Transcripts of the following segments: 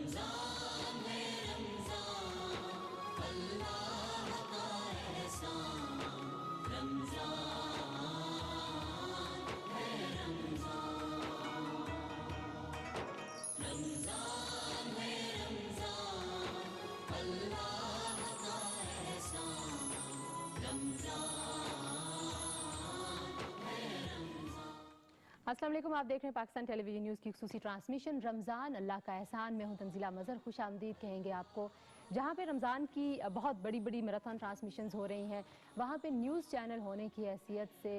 रमजान है रमजान, अल्लाह का एहसान, रमजान है रमजान, रमजान है रमजान, अल्लाह का एहसान, रमजान है रमजान। अस्सलाम वालेकुम, आप देख रहे हैं पाकिस्तान टेलीविजन न्यूज़ की खुसूसी ट्रांसमिशन रमज़ान अल्लाह का एहसान। मैं हूं तंजीला मज़हर, खुश आमदीद कहेंगे आपको। जहां पे रमज़ान की बहुत बड़ी बड़ी मैराथन ट्रांसमिशंस हो रही हैं, वहां पे न्यूज़ चैनल होने की हैसियत से,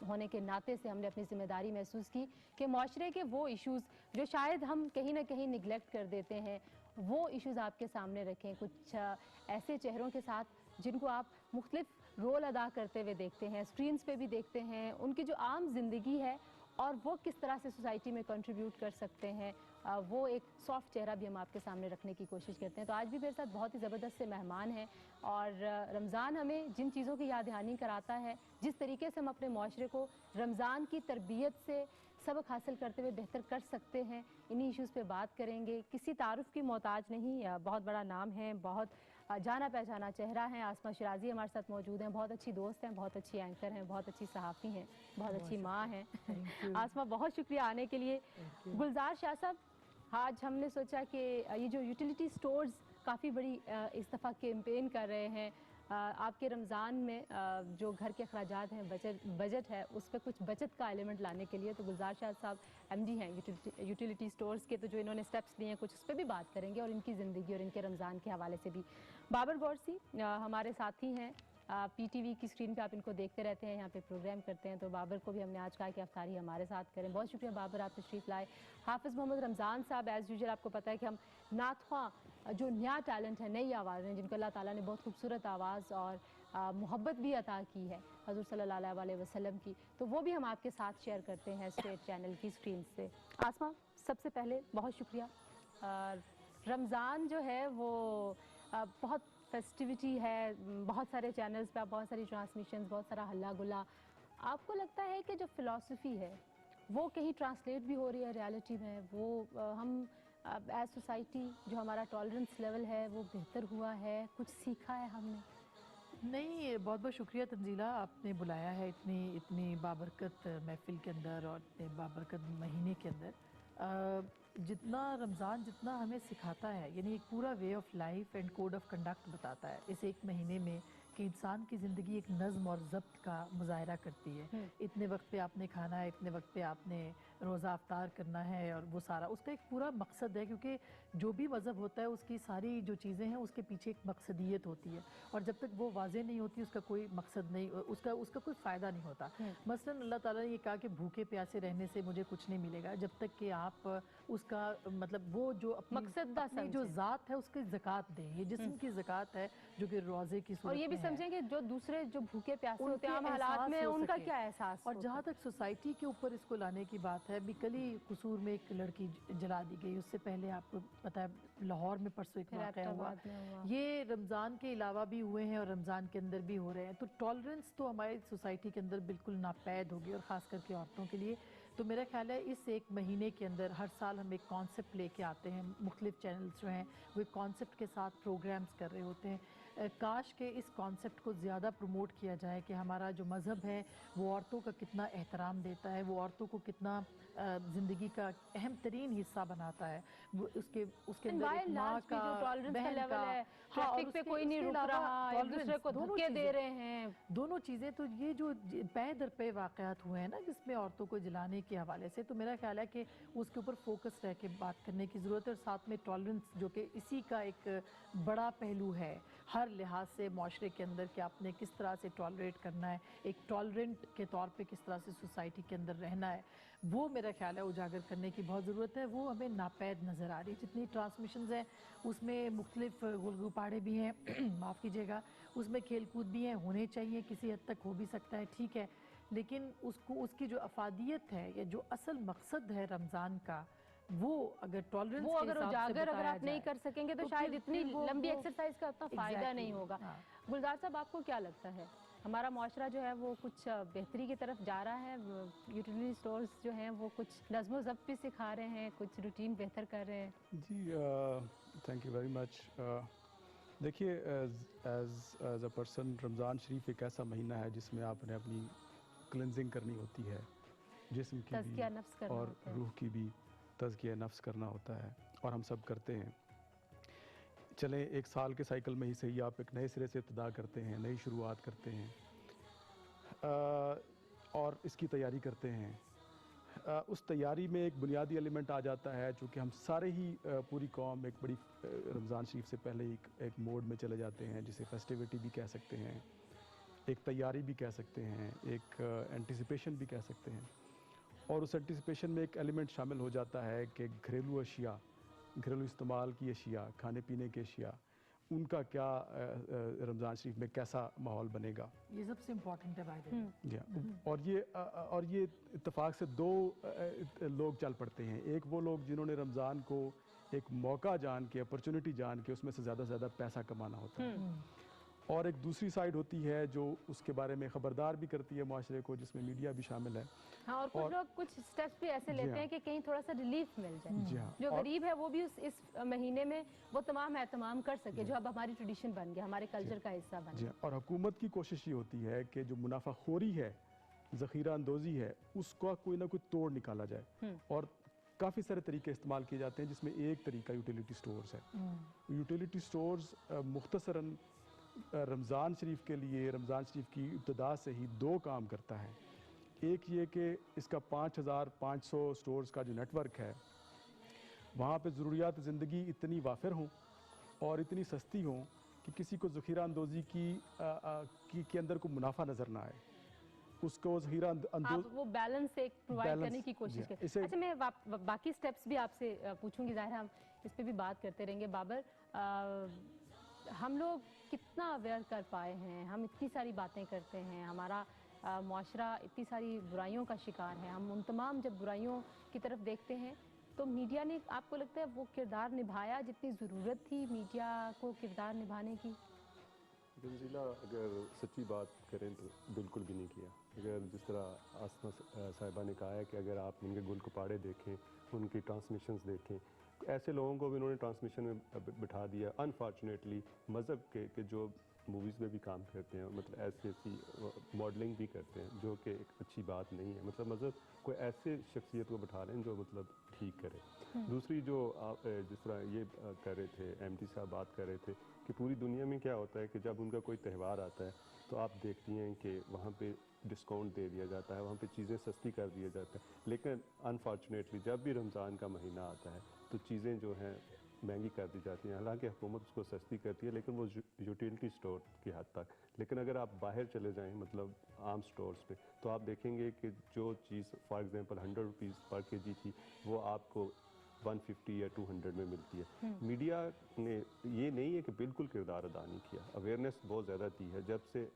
होने के नाते से हमने अपनी ज़िम्मेदारी महसूस की कि माशरे के वो इश्यूज़ जो शायद हम कहीं ना कहीं निगलेक्ट कर देते हैं, वो इश्यूज़ आपके सामने रखें। कुछ ऐसे चेहरों के साथ जिनको आप मुख्तलिफ रोल अदा करते हुए देखते हैं, स्क्रीन्स पे भी देखते हैं, उनकी जो आम ज़िंदगी है और वो किस तरह से सोसाइटी में कंट्रीब्यूट कर सकते हैं, वो एक सॉफ्ट चेहरा भी हम आपके सामने रखने की कोशिश करते हैं। तो आज भी मेरे साथ बहुत ही ज़बरदस्त से मेहमान हैं और रमज़ान हमें जिन चीज़ों की याद दहानी कराता है, जिस तरीके से हम अपने माशरे को रमज़ान की तरबियत से सबक हासिल करते हुए बेहतर कर सकते हैं, इन्हीं इश्यूज़ पे बात करेंगे। किसी तारुफ की मोहताज नहीं, बहुत बड़ा नाम है, बहुत जाना पहचाना चेहरा है। आसमा शिराजी हमारे साथ मौजूद हैं, बहुत अच्छी दोस्त हैं, बहुत अच्छी एंकर हैं, बहुत अच्छी सहाफ़ी हैं, बहुत अच्छी माँ हैं। आसमा, बहुत शुक्रिया आने के लिए। गुलजार शाह साहब, आज हमने सोचा कि ये जो यूटिलिटी स्टोर्स काफ़ी बड़ी इस दफ़ा कैंपेन कर रहे हैं, आपके रमज़ान में जो घर के अखराजात हैं, बजट है, उस पर कुछ बचत का एलिमेंट लाने के लिए, तो गुलजार शाह साहब एमडी हैं यूटिलिटी स्टोर्स के, तो जो इन्होंने स्टेप्स लिए हैं कुछ उस पर भी बात करेंगे और इनकी ज़िंदगी और इनके रमज़ान के हवाले से भी। बाबर गौरसी हमारे साथी हैं, पीटीवी की स्क्रीन पे आप इनको देखते रहते हैं, यहाँ पे प्रोग्राम करते हैं, तो बाबर को भी हमने आज कहा कि अफ्तारी हमारे साथ करें। बहुत शुक्रिया बाबर, आप तशरीफ़ लाए। हाफिज़ मोहम्मद रमज़ान साहब, एज़ यूजुअल आपको पता है कि हम नातख्वां जो नया टैलेंट है, नई आवाज़ हैं, जिनको अल्लाह ताला ने बहुत खूबसूरत आवाज़ और मोहब्बत भी अता की है हज़ूर सल्लल्लाहु अलैहि वसल्लम की, तो वो भी हम आपके साथ शेयर करते हैं स्टेट चैनल की स्क्रीन से। आसमा, सबसे पहले बहुत शुक्रिया। रमज़ान जो है वो बहुत फेस्टिविटी है, बहुत सारे चैनल्स पे, बहुत सारी ट्रांसमिशंस, बहुत सारा हल्ला गुल्ला। आपको लगता है कि जो फ़िलॉसफी है वो कहीं ट्रांसलेट भी हो रही है रियलिटी में? वो हम एज सोसाइटी जो हमारा टॉलरेंस लेवल है वो बेहतर हुआ है, कुछ सीखा है हमने? नहीं, बहुत बहुत शुक्रिया तंजीला, आपने बुलाया है इतनी बाबरकत महफिल के अंदर और इतने बाबरकत महीने के अंदर। जितना रमज़ान जितना हमें सिखाता है, यानी एक पूरा way of life and code of conduct बताता है इस एक महीने में, कि इंसान की ज़िंदगी एक नज़्म और ज़ब्त का मुज़ाहरा करती है। इतने वक्त पे आपने खाना है, इतने वक्त पे आपने रोज़ा अफ्तार करना है, और वो सारा उसका एक पूरा मकसद है, क्योंकि जो भी मज़हब होता है उसकी सारी जो चीज़ें हैं उसके पीछे एक मकसदियत होती है, और जब तक वो वाज़ेह नहीं होती उसका कोई मकसद नहीं, उसका कोई फ़ायदा नहीं होता। मसलन अल्लाह ताला ने ये कहा कि भूखे प्यासे रहने से मुझे कुछ नहीं मिलेगा, जब तक कि आप उसका मतलब वो जो अपनी जो ज़ात है उसकी ज़कात दें। ये जिस्म की ज़कात है जो कि रोज़े की सूरत में है। समझें कि जो दूसरे जो भूखे प्यासे होते हैं आम हालात में, उनका क्या एहसास? और जहाँ तक सोसाइटी के ऊपर इसको लाने की बात है, अभी कल ही कसूर में एक लड़की जला दी गई, उससे पहले आपको पता है लाहौर में परसों एक वाक़या हुआ। ये रमज़ान के अलावा भी हुए हैं और रमज़ान के अंदर भी हो रहे हैं। तो टॉलरेंस तो हमारी सोसाइटी के अंदर बिल्कुल नापैद होगी, और ख़ास करके औरतों के लिए। तो मेरा ख्याल है इस एक महीने के अंदर हर साल हम एक कॉन्सेप्ट लेके आते हैं, मुख्तलिफ चैनल्स जो हैं वो एक कॉन्सेप्ट के साथ प्रोग्राम्स कर रहे होते हैं। काश के इस कॉन्सेप्ट को ज़्यादा प्रमोट किया जाए कि हमारा जो मज़हब है वो औरतों का कितना एहतराम देता है, वो औरतों को कितना ज़िंदगी का अहम तरीन हिस्सा बनाता है। वो उसके अंदर एक माँ का, बहन का, हाँ, और पे कोई नहीं रुक रहा, एक दूसरे को धक्के दे रहे हैं, दोनों चीज़ें। तो ये जो पे दर पे वाक़यात हुए हैं ना जिसमें औरतों को जलाने के हवाले से, तो मेरा ख्याल है कि उसके ऊपर फोकस रह के बात करने की ज़रूरत है, और साथ में टॉलरेंस जो कि इसी का एक बड़ा पहलू है हर लिहाज से माशरे के अंदर, कि आपने किस तरह से टॉलरेट करना है, एक टॉलरेंट के तौर पे किस तरह से सोसाइटी के अंदर रहना है, वो मेरा ख्याल है उजागर करने की बहुत ज़रूरत है। वो हमें नापैद नज़र आ रही है। जितनी ट्रांसमिशंस हैं उसमें मुख्तलिफ गुलगुपाड़े भी हैं माफ़ कीजिएगा, उसमें खेल कूद भी हैं, होने चाहिए, किसी हद तक हो भी सकता है, ठीक है, लेकिन उसकी जो अफादियत है या जो असल मकसद है रमज़ान का, वो अगर टॉलरेंस वो अगर उजागर अगर आप नहीं कर सकेंगे तो शायद इतनी लंबी एक्सरसाइज का उतना फायदा नहीं होगा। गुलजार साहब, आपको क्या लगता है हमारा माशरा जो है वो कुछ बेहतरी की तरफ जा रहा है? यूटिलिटी स्टोर्स जो हैं वो कुछ नज़्म ज़ब्त भी सिखा रहे हैं, कुछ रूटीन बेहतर कर रहे हैं? जी, थैंक यू वेरी मच। देखिए, एज अ पर्सन, रमज़ान शरीफ एक ऐसा महीना है जिसमें आपने अपनी क्लिनजिंग करनी होती है, जिस्म की तज़किया भी नफ्स करना और होता है। रूह की भी। तज़किया नफ्स करना होता है और हम सब करते हैं। चलें, एक साल के साइकिल में ही सही आप एक नए सिरे से इब्तिदा करते हैं, नई शुरुआत करते हैं और इसकी तैयारी करते हैं। उस तैयारी में एक बुनियादी एलिमेंट आ जाता है, चूँकि हम सारे ही पूरी कौम एक बड़ी रमज़ान शरीफ से पहले ही एक मोड में चले जाते हैं, जिसे फेस्टिविटी भी कह सकते हैं, एक तैयारी भी कह सकते हैं, एक एंटिसिपेशन भी कह सकते हैं। और उस एंटिसिपेशन में एक एलिमेंट शामिल हो जाता है कि घरेलू अशिया, घरेलू इस्तेमाल की अशिया, खाने पीने की अशिया, उनका क्या रमज़ान शरीफ में कैसा माहौल बनेगा। ये सबसे इम्पोर्टेंट है बाय द वे। और ये इत्तेफाक से दो लोग चल पड़ते हैं। एक वो लोग जिन्होंने रमज़ान को एक मौका जान के, अपॉर्चुनिटी जान के उसमें से ज़्यादा से ज़्यादा पैसा कमाना होता है, और एक दूसरी साइड होती है जो उसके बारे में ख़बरदार भी करती है माशरे को, जिसमें मीडिया भी शामिल है। हाँ, और कुछ लोग कुछ स्टेप्स भी ऐसे लेते हैं कि कहीं थोड़ा सा रिलीफ मिल जाए। जी हाँ, जो गरीब है वो भी इस महीने में वो तमाम एहतमाम कर सके, जो अब हमारी ट्रेडिशन बन गया, हमारे कल्चर का हिस्सा बन जी गया। हाँ, और हुकूमत की कोशिश ये होती है कि जो मुनाफाखोरी है, ज़ख़ीरा अंदोज़ी है, उसका कोई ना कोई तोड़ निकाला जाए। और काफ़ी सारे तरीके इस्तेमाल किए जाते हैं, जिसमें एक तरीका यूटिलिटी स्टोर्स है। यूटिलिटी स्टोर्स मुख्तसरन रमज़ान शरीफ के लिए, रमज़ान शरीफ की इब्तिदा से ही दो काम करता है। एक ये कि इसका 5500 स्टोर्स का जो नेटवर्क है, वहाँ पे ज़रूरियात ज़िंदगी इतनी वाफिर हों और इतनी सस्ती हों कि किसी को ज़ख़ीरा अंदोज़ी के अंदर कोई मुनाफा नज़र ना आए, उसको ज़ख़ीरा अंदोज़ आप वो बैलेंस एक प्रोवाइड बैलेंस, करने की कोशिश जी हाँ, करें। इसे- अच्छा, मैं बाकी स्टेप्स भी आपसे पूछूंगी, ज़ाहिर है हम इस पे भी बात करते रहेंगे। बाबर, हम लोग कितना अवेयर कर पाए हैं? हम इतनी सारी बातें करते हैं, हमारा माशरा इतनी सारी बुराइयों का शिकार है, हम उन तमाम जब बुराइयों की तरफ देखते हैं तो मीडिया ने, आपको लगता है, वो किरदार निभाया जितनी ज़रूरत थी मीडिया को किरदार निभाने की? तंजीला, अगर सच्ची बात करें तो बिल्कुल भी नहीं किया। अगर जिस तरह आसमा साहिबा ने कहा है कि अगर आप उनके गुल कपाड़े देखें, उनकी ट्रांसमिशंस देखें, ऐसे लोगों को भी उन्होंने ट्रांसमिशन में बिठा दिया। अनफॉर्चुनेटली मज़हब के जो मूवीज़ में भी काम करते हैं, मतलब ऐसी मॉडलिंग भी करते हैं, जो कि एक अच्छी बात नहीं है। मतलब मज़हब कोई ऐसे शख्सियत को बिठा लें जो मतलब ठीक करे। दूसरी जो आप जिस तरह ये कर रहे थे, एमटी साहब बात कर रहे थे कि पूरी दुनिया में क्या होता है कि जब उनका कोई त्यौहार आता है तो आप देखती हैं कि वहाँ पे डिस्काउंट दे दिया जाता है, वहाँ पे चीज़ें सस्ती कर दिया जाता है। लेकिन अनफॉर्चुनेटली जब भी रमज़ान का महीना आता है तो चीज़ें जो हैं महंगी कर दी जाती हैं। हालांकि हुकूमत उसको सस्ती करती है, लेकिन वो यूटिलिटी स्टोर की हद तक। लेकिन अगर आप बाहर चले जाएं, मतलब आम स्टोर्स पे, तो आप देखेंगे कि जो चीज़ फॉर एग्जांपल 100 रुपीज़ पर केजी थी, वो आपको 150 या 200 में मिलती है। मीडिया ने ये नहीं है कि बिल्कुल किरदार अदा नहीं किया, अवेयरनेस बहुत ज़्यादा दी है। जब से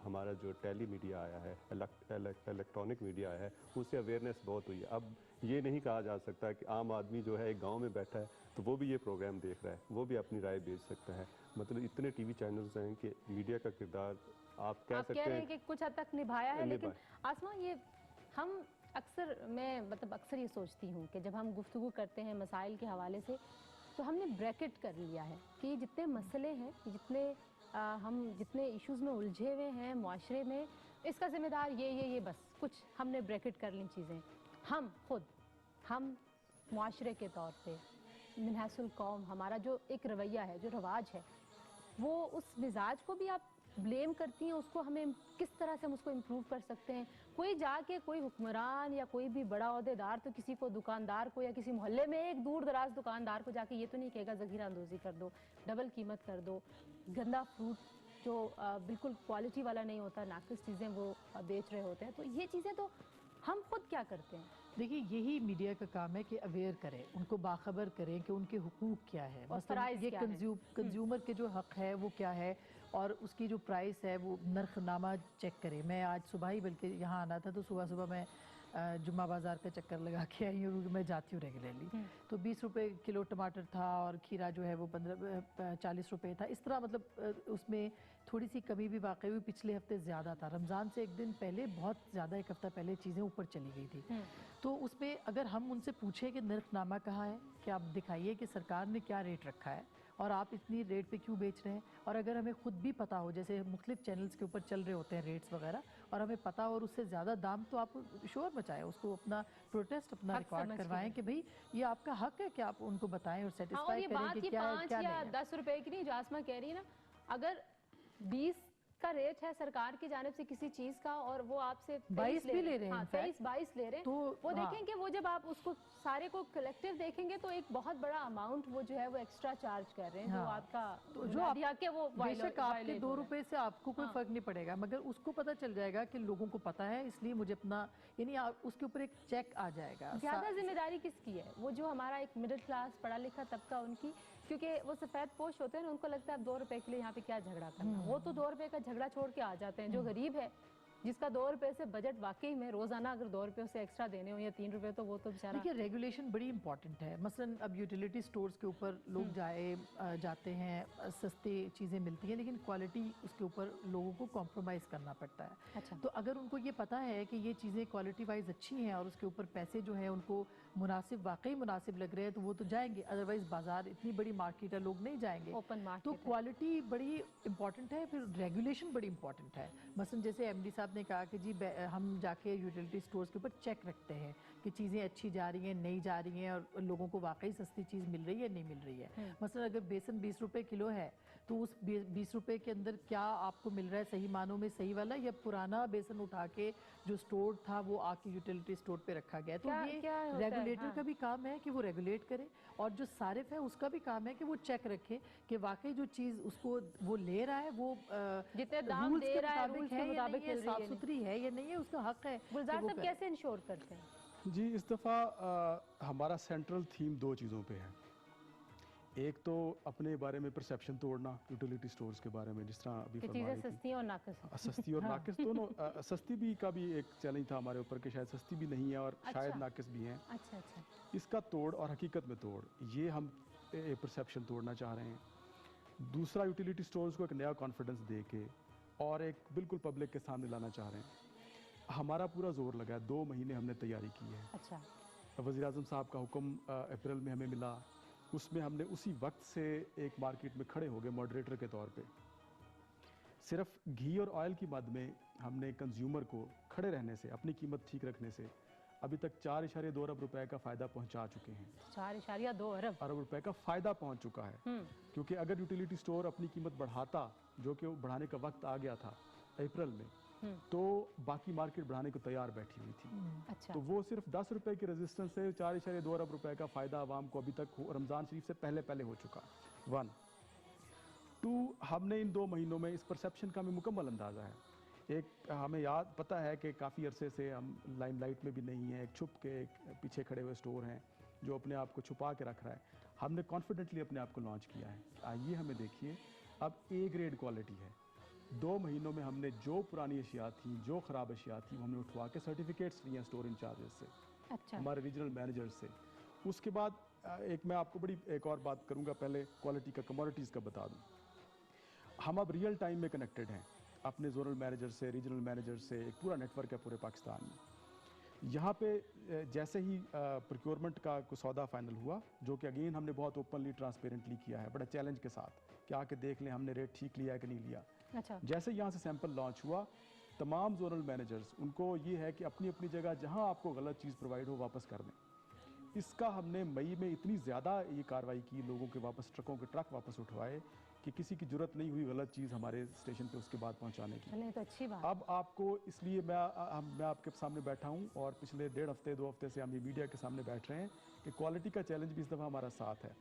हमारा जो टेली मीडिया आया है, इलेक्ट्रॉनिक मीडिया आया है, उससे अवेयरनेस बहुत हुई है। अब ये नहीं कहा जा सकता कि आम आदमी जो है एक गांव में बैठा है तो वो भी ये प्रोग्राम देख रहा है, वो भी अपनी राय भेज सकता है। मतलब इतने टीवी चैनल्स हैं कि मीडिया का किरदार आप कह सकते रहे हैं हैं कि कुछ हद तक निभाया है, लेकिन निभाया। आसमा, ये हम अक्सर ये सोचती हूँ कि जब हम गुफ्तगू करते हैं मसाइल के हवाले से, तो हमने ब्रैकेट कर लिया है कि जितने मसले हैं, हम जितने इश्यूज़ में उलझे हुए हैं माशरे में, इसका ज़िम्मेदार ये बस कुछ हमने ब्रैकेट कर ली चीज़ें। हम माशरे के तौर पे मिनहासुल कौम, हमारा जो एक रवैया है, जो रवाज है, वो उस मिजाज को भी आप ब्लेम करती हैं, उसको हमें किस तरह से हम उसको इम्प्रूव कर सकते हैं? कोई जाके कोई हुक्मरान या कोई भी बड़ा ओहदेदार तो किसी को, दुकानदार को, या किसी मोहल्ले में एक दूर दराज दुकानदार को जाके ये तो नहीं कहेगा ज़ख़ीरा अंदोज़ी कर दो, डबल कीमत कर दो, गंदा फ्रूट जो बिल्कुल क्वालिटी वाला नहीं होता, नाकिस चीज़ें वो बेच रहे होते हैं। तो ये चीज़ें तो हम खुद क्या करते हैं? देखिए, यही मीडिया का काम है कि अवेयर करें, उनको बाखबर करें कि उनके हुकूक क्या है, और मतलब फ़राइज़ ये क्या हैं। कंज्यूमर के जो हक है वो क्या है, और उसकी जो प्राइस है वो नरखनामा चेक करें। मैं आज सुबह ही बल्कि यहाँ आना था तो सुबह सुबह मैं जुम्मा बाज़ार का चक्कर लगा के आई हूँ क्योंकि मैं जाती हूँ रेगुलरली। तो 20 रुपए किलो टमाटर था और खीरा जो है वो 40 रुपए था। इस तरह मतलब उसमें थोड़ी सी कमी भी वाकई हुई। पिछले हफ्ते ज़्यादा था, रमज़ान से एक दिन पहले बहुत ज़्यादा, एक हफ्ता पहले चीज़ें ऊपर चली गई थी। तो उसमें अगर हम उनसे पूछें कि नर्खनामा कहाँ है, कि आप दिखाइए कि सरकार ने क्या रेट रखा है और आप इतनी रेट पे क्यों बेच रहे हैं, और अगर हमें खुद भी पता हो, जैसे मुख्तलिफ चैनल्स के ऊपर चल रहे होते हैं रेट्स वगैरह, और हमें पता हो और उससे ज़्यादा दाम, तो आप शोर मचाएं, उसको अपना प्रोटेस्ट, अपना हक रिकॉर्ड समझ के करवाएं कि भाई ये आपका हक है कि आप उनको बताएं और हाँ, और सेटिस्फाई ये करें बात कि ये क्या है 5 क्या या नहीं है। 10 रुपए की नहीं, जो आसमा कह रही है ना, अगर 20 का रेट है सरकार की जानिब से किसी चीज का और वो आपसे 22 भी ले रहे हैं, हाँ, in fact, 23-22 ले रहे हैं, तो वो हाँ। देखें कि वो जब आप उसको सारे को कलेक्टिव देखेंगे तो एक बहुत बड़ा अमाउंट वो जो है वो एक्स्ट्रा चार्ज कर रहे हैं, जो हाँ। आपका तो जो बुनियादी हक है वो बेशक आपके violate 2 हो रहा है। रुपए से आपको कोई फर्क नहीं पड़ेगा, मगर उसको पता चल जाएगा कि लोगों को पता है, इसलिए मुझे अपना, यानी उसके ऊपर एक चेक आ जाएगा। ज्यादा जिम्मेदारी किसकी है? वो जो हमारा एक मिडिल क्लास पढ़ा लिखा तबका, उनकी, क्योंकि वो सफेद पोश होते हैं ना, उनको लगता है 2 रुपए के लिए यहाँ पे क्या झगड़ा करना। वो तो 2 रुपए का झगड़ा छोड़ के आ जाते हैं। जो गरीब है, जिसका 2 रुपए से बजट वाकई में रोजाना अगर 2 रुपए से एक्स्ट्रा देने हो या 3 रुपए, तो वो तो बेचारा। देखिए रेगुलेशन बड़ी इंपॉर्टेंट है। मसलन अब यूटिलिटी स्टोर्स के ऊपर लोग जाते हैं, सस्ती चीज़ें मिलती हैं, लेकिन क्वालिटी उसके ऊपर लोगों को कॉम्प्रोमाइज़ करना पड़ता है। अच्छा। तो अगर उनको ये पता है कि ये चीज़ें क्वालिटी वाइज अच्छी हैं और उसके ऊपर पैसे जो हैं उनको मुनासिब, वाकई मुनासिब लग रहे हैं, तो वो तो जाएंगे। अदरवाइज़ बाजार इतनी बड़ी मार्केट है, लोग नहीं जाएंगे। ओपन तो मार्केट है। क्वालिटी बड़ी इंपॉर्टेंट है, फिर रेगुलेशन बड़ी इंपॉर्टेंट है। मसलन जैसे एमडी साहब ने कहा कि जी हम जाके यूटिलिटी स्टोर्स के ऊपर चेक रखते हैं कि चीज़ें अच्छी जा रही हैं, नहीं जा रही हैं, और लोगों को वाकई सस्ती चीज़ मिल रही है, नहीं मिल रही है। मसलन अगर बेसन 20 रुपए किलो है, तो उस 20 रुपए के अंदर क्या आपको मिल रहा है सही मानों में सही वाला, या पुराना बेसन उठा के जो स्टोर था वो आके यूटिलिटी स्टोर पे रखा गया है। तो ये क्या होता है? रेगुलेटर हाँ। का भी काम है कि वो रेगुलेट करे, और जो सारिफ है उसका भी काम है कि वो चेक रखे कि वाकई जो चीज़ उसको वो ले रहा है वो जितने दाम रूल्स दे के रहा है, मुताबिक रूल्स है के या मुताबिक नहीं है, मिल रही है साफ या नहीं। सुथरी है या नहीं है, उसका हक है कि गुलजार वो साहब करे। कैसे इंश्योर करते हैं? जी, इस दफ़ा हमारा सेंट्रल थीम 2 चीज़ों पे है। एक तो अपने बारे में परसेप्शन तोड़ना, यूटिलिटी स्टोर्स के बारे में, जिस तरह अभी कि फरमा चीजें रही थी। सस्ती और नाकस हैं। सस्ती और नाकिस दोनों, सस्ती भी का भी एक चैलेंज था हमारे ऊपर कि शायद सस्ती भी नहीं है और शायद अच्छा। नाकिस भी हैं। अच्छा अच्छा। इसका तोड़ और हकीकत में तोड़, ये हम परसेप्शन तोड़ना चाह रहे हैं। दूसरा, यूटिलिटी स्टोर्स को एक नया कॉन्फिडेंस दे के और एक बिल्कुल पब्लिक के सामने लाना चाह रहे हैं। हमारा पूरा जोर लगा है, 2 महीने हमने तैयारी की है। अच्छा। वज़ीर आज़म साहब का हुक्म अप्रैल में हमें मिला, उसमें हमने उसी वक्त से एक मार्केट में खड़े हो गए मॉडरेटर के तौर पे। सिर्फ घी और ऑयल की मद में हमने कंज्यूमर को खड़े रहने से, अपनी कीमत ठीक रखने से अभी तक 4.2 अरब रुपए का फ़ायदा पहुंचा चुके हैं। 4.2 अरब रुपए का फ़ायदा पहुंच चुका है। क्योंकि अगर यूटिलिटी स्टोर अपनी कीमत बढ़ाता, जो कि बढ़ाने का वक्त आ गया था अप्रैल में, तो बाकी मार्केट बढ़ाने को तैयार बैठी हुई थी। अच्छा। तो वो सिर्फ 10 रुपए की रेजिस्टेंस से 4.2 अरब रुपए का फ़ायदा आवाम को अभी तक रमज़ान शरीफ से पहले हो चुका। 1 2 हमने इन 2 महीनों में इस परसेप्शन का हमें मुकम्मल अंदाज़ा है। एक हमें याद पता है कि काफ़ी अरसे से हम लाइमलाइट में भी नहीं हैं, एक छुप के एक पीछे खड़े हुए स्टोर हैं जो अपने आप को छुपा के रख रहा है। हमने कॉन्फिडेंटली अपने आप को लॉन्च किया है। आइए हमें देखिए, अब ए ग्रेड क्वालिटी है। 2 महीनों में हमने जो पुरानी अशिया थी, जो ख़राब अशिया थी, वो हमने उठवा के सर्टिफिकेट्स लिए हैं स्टोर इंचार्जेस से, अच्छा। हमारे रीजनल मैनेजर से। उसके बाद एक मैं आपको बड़ी एक और बात करूंगा, पहले क्वालिटी का, कमोडिटीज़ का बता दूं। हम अब रियल टाइम में कनेक्टेड हैं अपने जोनल मैनेजर से, रीजनल मैनेजर से। एक पूरा नेटवर्क है पूरे पाकिस्तान में। यहाँ पे जैसे ही प्रोक्योरमेंट का कोई सौदा फाइनल हुआ, जो कि अगेन हमने बहुत ओपनली ट्रांसपेरेंटली किया है, बड़ा चैलेंज के साथ कि आके देख लें हमने रेट ठीक लिया है कि नहीं लिया। अच्छा। जैसे यहाँ से सैंपल लॉन्च हुआ, तमाम जोनल मैनेजर्स, उनको ये है कि अपनी अपनी जगह जहाँ आपको गलत चीज़ प्रोवाइड हो वापस कर दें। इसका हमने मई में इतनी ज़्यादा ये कार्रवाई की, लोगों के वापस ट्रकों के ट्रक वापस उठवाए कि किसी की ज़रूरत नहीं हुई गलत चीज़ हमारे स्टेशन पे उसके बाद पहुंचाने की। चलें, तो अच्छी बात। अब आपको इसलिए मैं आपके सामने बैठा हूं और पिछले 1.5 हफ्ते 2 हफ्ते से हम ये मीडिया के सामने बैठ रहे हैं कि क्वालिटी का चैलेंज भी इस दफ़ा हमारा साथ है।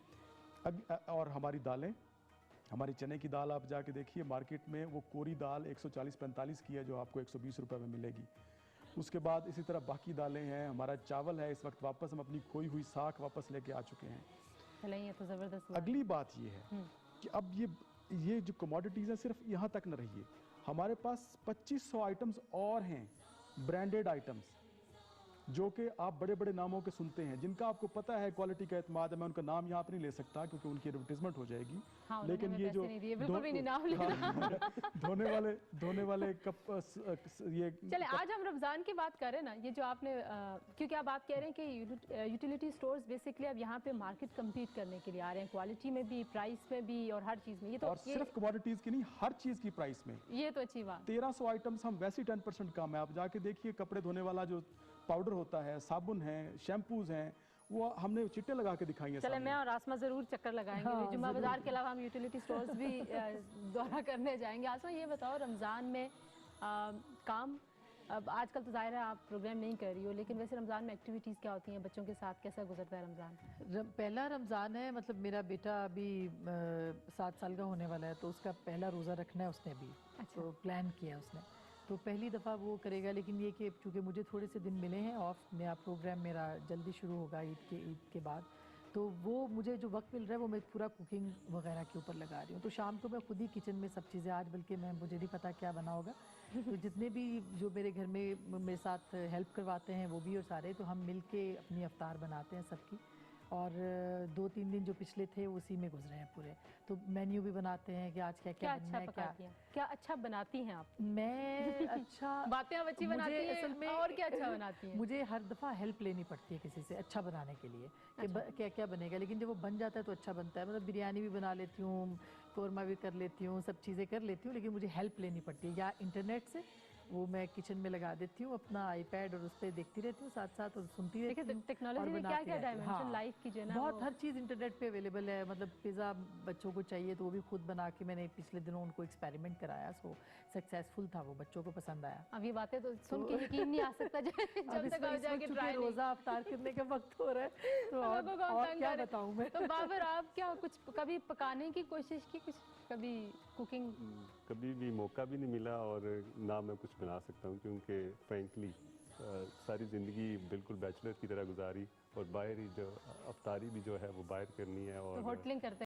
अब और हमारी दालें, हमारी चने की दाल आप जाके देखिए मार्केट में, वो कोरी दाल 140-45 की है जो आपको 120 रुपये में मिलेगी। उसके बाद इसी तरह बाकी दालें हैं, हमारा चावल है। इस वक्त वापस हम अपनी खोई हुई साख वापस लेके आ चुके हैं। चलें, ये तो ज़बरदस्त बात। अगली बात ये है कि अब ये जो कमोडिटीज़ हैं सिर्फ यहाँ तक न रही है, हमारे पास 2500 आइटम्स और हैं, ब्रांडेड आइटम्स, जो कि आप बड़े बड़े नामों के सुनते हैं, जिनका आपको पता है क्वालिटी का एतमाद है। मैं उनका नाम यहाँ पर नहीं ले सकता क्योंकि उनकी एडवर्टीजमेंट हो जाएगी, हाँ, लेकिन ये जो बिल्कुल भी नहीं नाम लेना। धोने वाले कप ये चले आज हम रमज़ान की बात करें ना, ये जो आपने क्योंकि अब आप कह रहे हैं कि यूटिलिटी स्टोर्स बेसिकली अब यहाँ पे मार्केट कम्पीट करने के लिए आ रहे हैं, क्वालिटी में भी, प्राइस में भी और हर चीज़ में। ये तो और सिर्फ कमोडिटीज़ की नहीं, हर चीज़ की प्राइस में। ये तो अच्छी बात। 1300 आइटम्स हम वैसे ही 10% कम है। आप जाके देखिए, कपड़े धोने वाला जो पाउडर होता है, साबुन है, शैम्पूज हैं, वो हमने चिट्टे लगा के दिखाई हैं। चले मैं और आसमा ज़रूर चक्कर लगाएंगे। हाँ, जुम्मा बाजार के अलावा हम यूटिलिटी स्टोर्स भी दौरा करने जाएंगे। आसमा ये बताओ, रमज़ान में काम, अब आजकल तो ज़ाहिर है आप प्रोग्राम नहीं कर रही हो, लेकिन वैसे रमज़ान में एक्टिविटीज़ क्या होती हैं बच्चों के साथ, कैसा गुजरता है रमज़ान? पहला रमज़ान है, मतलब मेरा बेटा अभी 7 साल का होने वाला है, तो उसका पहला रोज़ा रखना है उसने अभी। अच्छा। तो प्लान किया उसने, तो पहली दफ़ा वो करेगा। लेकिन ये कि चूँकि मुझे थोड़े से दिन मिले हैं ऑफ, नया प्रोग्राम मेरा जल्दी शुरू होगा ईद के बाद, तो वो मुझे जो वक्त मिल रहा है वो मैं पूरा कुकिंग वगैरह के ऊपर लगा रही हूँ। तो शाम को मैं खुद ही किचन में सब चीज़ें, आज बल्कि मुझे नहीं पता क्या बना होगा, तो जितने भी जो मेरे घर में मेरे साथ हेल्प करवाते हैं वो भी और सारे, तो हम मिल के अपनी अफ्तार बनाते हैं सबकी। और 2-3 दिन जो पिछले थे उसी में गुजरे हैं पूरे। तो मेन्यू भी बनाते हैं कि आज क्या क्या बनना अच्छा है, पकाती हैं, क्या अच्छा बनाती हैं आप? मैं अच्छा बातें अब अच्छी मुझे बनाती हैं, असल में और क्या अच्छा बनाती हैं? मुझे हर दफ़ा हेल्प लेनी पड़ती है किसी से अच्छा बनाने के लिए कि क्या क्या बनेगा, लेकिन जब वो बन जाता है तो अच्छा बनता है। मतलब बिरयानी भी बना लेती हूँ, कौरमा भी कर लेती हूँ, सब चीज़ें कर लेती हूँ, लेकिन मुझे हेल्प लेनी पड़ती है या इंटरनेट से। वो मैं किचन में लगा देती हूँ अपना आईपैड और उस पर देखती रहती हूँ साथ साथ और सुनती रहती हूँ। टेक्नोलॉजी ने क्या क्या डायमेंशन लाइफ की जो है ना, बहुत हर चीज़ इंटरनेट पे अवेलेबल है। मतलब पिज़्ज़ा बच्चों को चाहिए तो वो भी खुद बना के, मैंने पिछले दिनों उनको एक्सपेरिमेंट कराया, सो सक्सेसफुल था, वो बच्चों को पसंद आया। अब ये बातें तो सुन के यकीन नहीं आ सकता जब तक आ जाके ट्राई नहीं। रोज़ा अफ्तार करने का वक्त हो रहा है तो और क्या बताऊँ मैं। तो बाबर आप क्या कुछ कभी पकाने की कोशिश की, कुछ कभी कुकिंग? कभी भी मौका भी नहीं मिला और ना मैं कुछ बना सकता हूँ, क्योंकि फ्रेंकली सारी ज़िंदगी बिल्कुल बैचलर की तरह गुजारी और बाहर ही जो अफ्तारी भी जो है वो बाहर करनी है। और होटलिंग करते